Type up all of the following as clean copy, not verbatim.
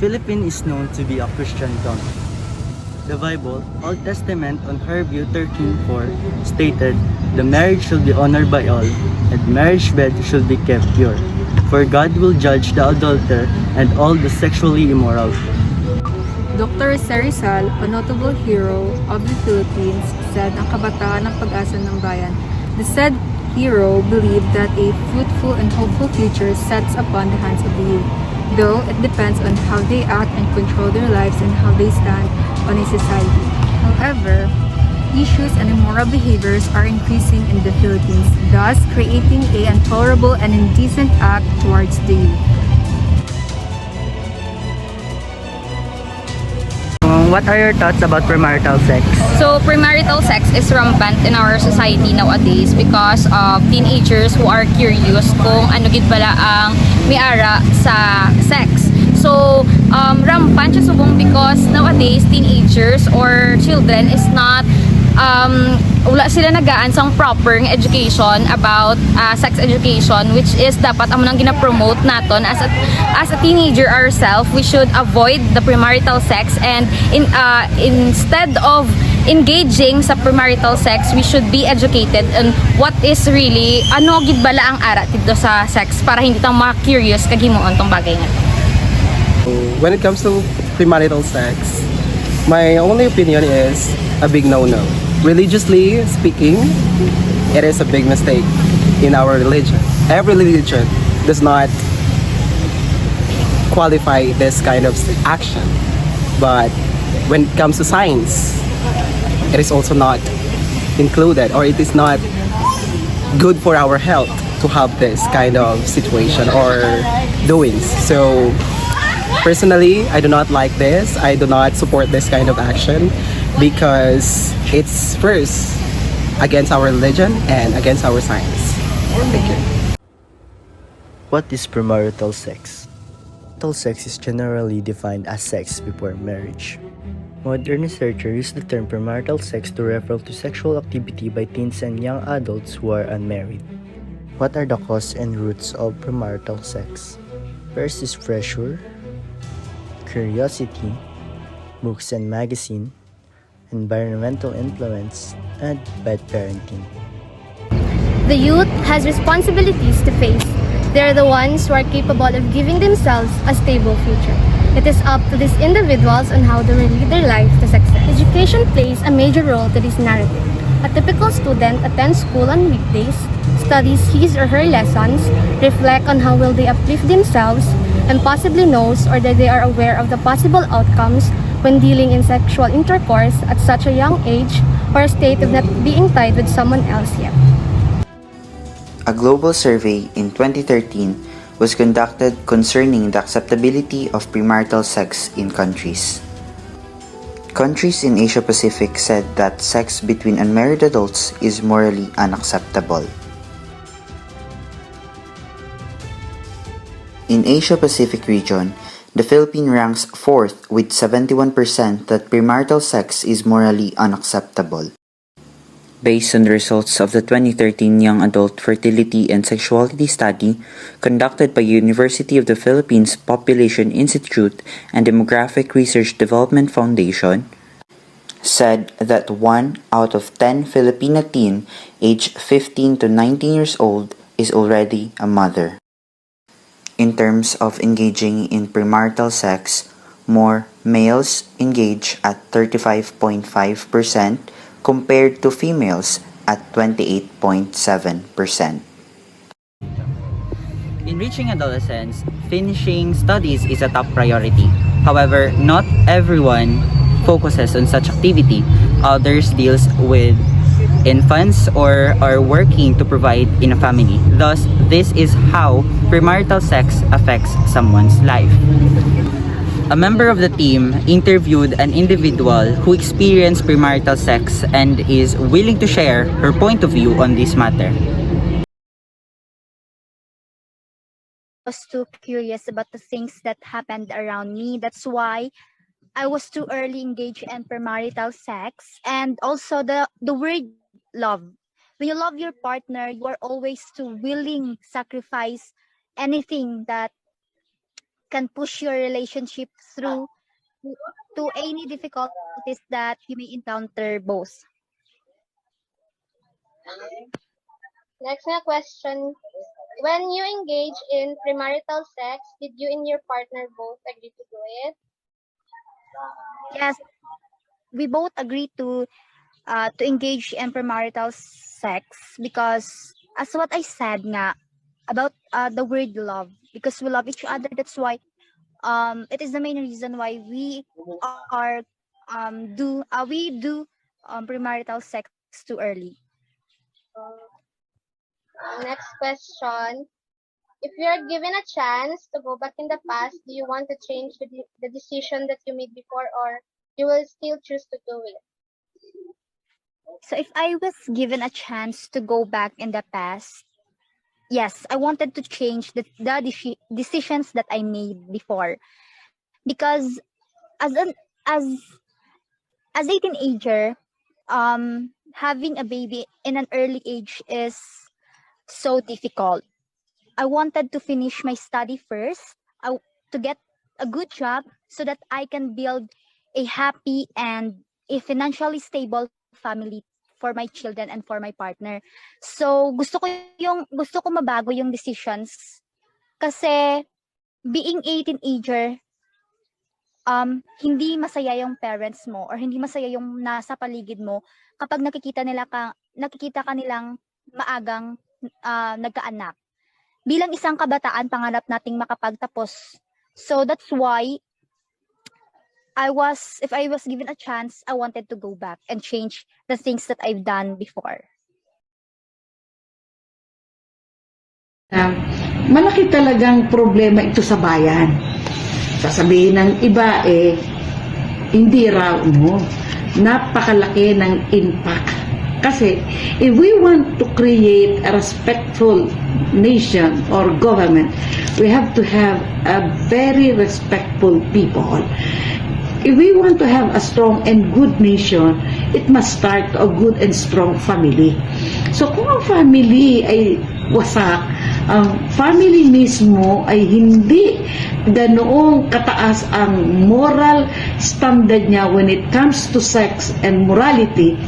Philippines is known to be a Christian country. The Bible, Old Testament on Hebrew 13:4 stated, "The marriage should be honored by all, and marriage bed should be kept pure. For God will judge the adulterer and all the sexually immoral." Dr. Rizal, a notable hero of the Philippines, said ang kabataan ng pag-asa ng bayan. The said hero believed that a fruitful and hopeful future sets upon the hands of the youth, though it depends on how they act and control their lives and how they stand on a society. However, issues and immoral behaviors are increasing in the Philippines, thus creating an intolerable and indecent act towards the youth. What are your thoughts about premarital sex? So, premarital sex is rampant in our society nowadays because of teenagers who are curious kung ano gid bala ang miara sa sex. So, rampant siya subong because nowadays teenagers or children is not wala sila nagaan sang proper education about sex education, which is dapat amo nang gina-promote naton as a teenager ourselves. We should avoid the premarital sex, and instead of engaging sa premarital sex, we should be educated on what is really ano gid bala ang ara dito sa sex para hindi tang ma-curious kag himuon tong bagay nga. When it comes to premarital sex, my only opinion is a big no-no. Religiously speaking, it is a big mistake in our religion. Every religion does not qualify this kind of action. But when it comes to science, it is also not included, or it is not good for our health to have this kind of situation or doings. So personally, I do not like this. I do not support this kind of action because it's first against our religion and against our science. Thank you. What is premarital sex? Premarital sex is generally defined as sex before marriage. Modern researchers use the term premarital sex to refer to sexual activity by teens and young adults who are unmarried. What are the causes and roots of premarital sex? First is pressure, curiosity, books and magazine, environmental influence, and bad parenting. The youth has responsibilities to face. They're the ones who are capable of giving themselves a stable future. It is up to these individuals on how they will lead their life to success. Education plays a major role to this narrative. A typical student attends school on weekdays, studies his or her lessons, reflect on how will they uplift themselves, and possibly knows or that they are aware of the possible outcomes when dealing in sexual intercourse at such a young age or a state of not being tied with someone else yet. A global survey in 2013 was conducted concerning the acceptability of premarital sex in countries. Countries in Asia Pacific said that sex between unmarried adults is morally unacceptable. In Asia Pacific region, the Philippines ranks 4th with 71% that premarital sex is morally unacceptable. Based on the results of the 2013 Young Adult Fertility and Sexuality Study conducted by University of the Philippines Population Institute and Demographic Research Development Foundation, said that 1 out of 10 Filipina teen aged 15 to 19 years old is already a mother. In terms of engaging in premarital sex, more males engage at 35.5% compared to females at 28.7%. In reaching adolescence, finishing studies is a top priority. However, not everyone focuses on such activity. Others deals with infants or are working to provide in a family. Thus, this is how premarital sex affects someone's life. A member of the team interviewed an individual who experienced premarital sex and is willing to share her point of view on this matter. Was too curious about the things that happened around me. That's why I was too early engaged in premarital sex, and also the word love. When you love your partner, you are always too willing sacrifice anything that can push your relationship through to any difficulties that you may encounter both. Next na question. When you engage in premarital sex, did you and your partner both agree to do it? Yes, we both agree to engage in premarital sex because as what I said nga about the word love, because we love each other, that's why it is the main reason why are we do premarital sex too early. Next question. If you are given a chance to go back in the past, do you want to change the decision that you made before, or you will still choose to do it? So if I was given a chance to go back in the past, yes, I wanted to change the decisions that I made before, because as an as a teenager, having a baby in an early age is so difficult. I wanted to finish my study first, to get a good job so that I can build a happy and a financially stable family for my children and for my partner. So gusto ko mabago yung decisions kasi being a teenager, hindi masaya yung parents mo or hindi masaya yung nasa paligid mo kapag nakikita ka nilang maagang nagkaanak. Bilang isang kabataan, pangarap nating makapagtapos. So that's why if I was given a chance, I wanted to go back and change the things that I've done before. Malaki talagang problema ito sa bayan. Sasabihin ng iba hindi raw napakalaki ng impact. Kasi if we want to create a respectful nation or government, we have to have a very respectful people. If we want to have a strong and good nation, it must start a good and strong family. So kung ang family ay wasak, ang family mismo ay hindi ganoong kataas ang moral standard niya when it comes to sex and morality,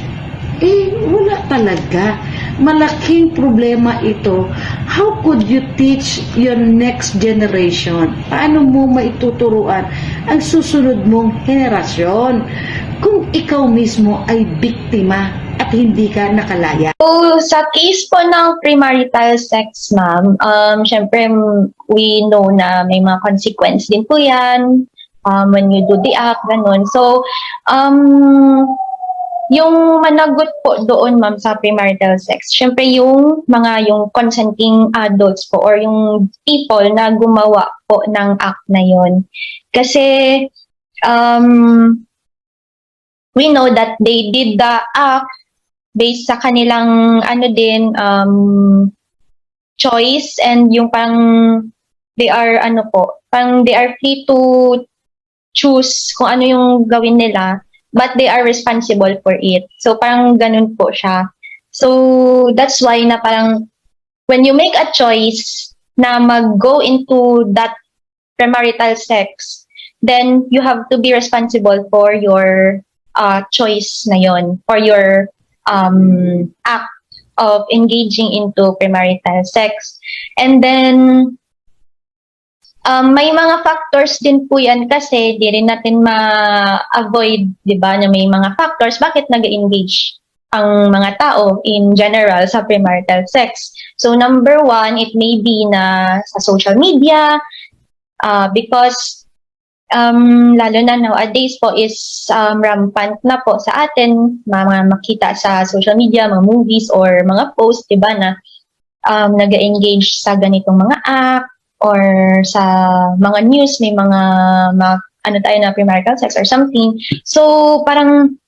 wala talaga. Malaking problema ito. How could you teach your next generation? Paano mo maituturuan ang susunod mong henerasyon kung ikaw mismo ay biktima at hindi ka nakalaya? So, sa case po ng premarital sex, ma'am, syempre, we know na may mga consequence din po yan when you do the act, ganun. So, yung managot po doon, ma'am, sa premarital sex, syempre yung consenting adults po or yung people na gumawa po ng act na yun. Kasi, we know that they did the act based sa kanilang choice, and yung they are free to choose kung ano yung gawin nila, but they are responsible for it. So parang ganun po siya. So that's why na parang when you make a choice na mag-go into that premarital sex, then you have to be responsible for your choice na yon, for your act of engaging into premarital sex. And then may mga factors din po yan kasi di rin natin ma-avoid, di ba, na may mga factors bakit nag-engage ang mga tao in general sa premarital sex. So number one, it may be na sa social media, because lalo na nowadays po is rampant na po sa atin, mga makita sa social media, mga movies or mga posts, di ba, na nag-engage sa ganitong mga act, or sa mga news, may mga tayo na premarital sex or something. So, parang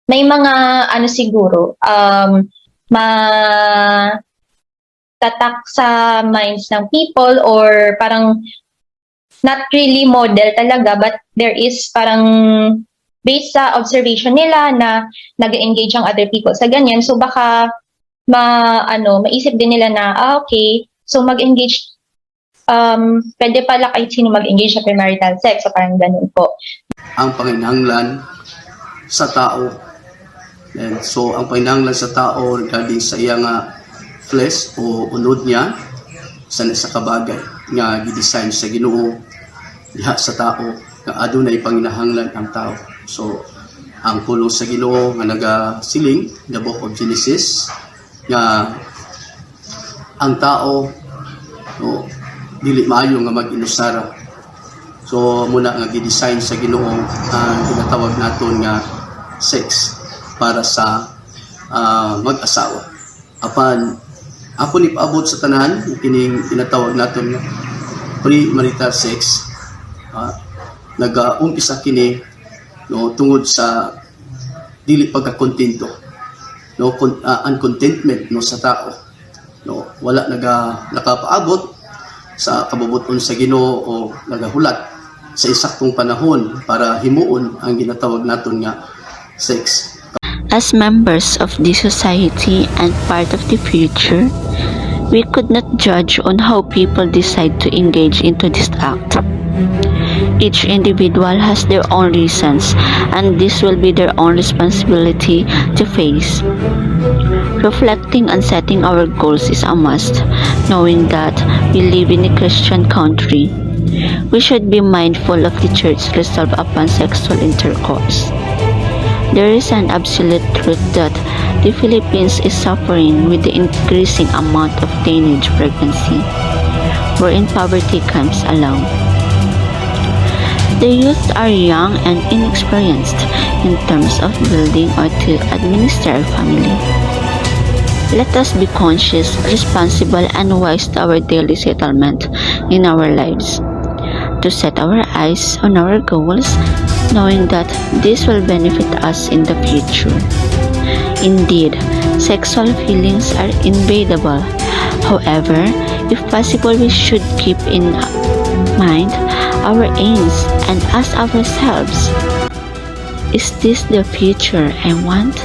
may mga siguro, tatak sa minds ng people, or parang not really model talaga, but there is parang based sa observation nila na nag-engage ang other people sa ganyan. So, baka maisip din nila na, okay, so mag-engage pwede pala kahit sino mag-engage sa premarital sex, so parang ganun po. Ang panginahanglan sa tao. And so, ang panginahanglan sa tao regarding sa iyang flesh o unod niya sa kabagay nga gidesign sa Ginoo diha sa tao nga adunay panginahanglan ang tao. So, ang pulong sa Ginoo nga nagasiling the book of Genesis nga ang tao no, dili maayo nga mag-inusara. So muna nga gidesign sa Ginoo ang ginatawag naton nga sex para sa mag-asawa. Apan ako ni paabot sa tanan kining tinatawag naton nga premarital sex. Nag-umpisa kini no tungod sa dili pagkakontento. No uncontentment no sa tao. No wala nakapaabot sa kabubuton sa Ginoo o nagahulat sa isaktong panahon para himuon ang ginatawag naton nga sex. As members of this society and part of the future, we could not judge on how people decide to engage into this act. Each individual has their own reasons, and this will be their own responsibility to face. Reflecting on setting our goals is a must, knowing that we live in a Christian country. We should be mindful of the Church's resolve upon sexual intercourse. There is an absolute truth that the Philippines is suffering with the increasing amount of teenage pregnancy, wherein poverty comes along. The youth are young and inexperienced in terms of building or to administer a family. Let us be conscious, responsible, and wise to our daily settlement in our lives. To set our eyes on our goals, knowing that this will benefit us in the future. Indeed, sexual feelings are invadable. However, if possible, we should keep in mind our aims and ask ourselves, is this the future I want?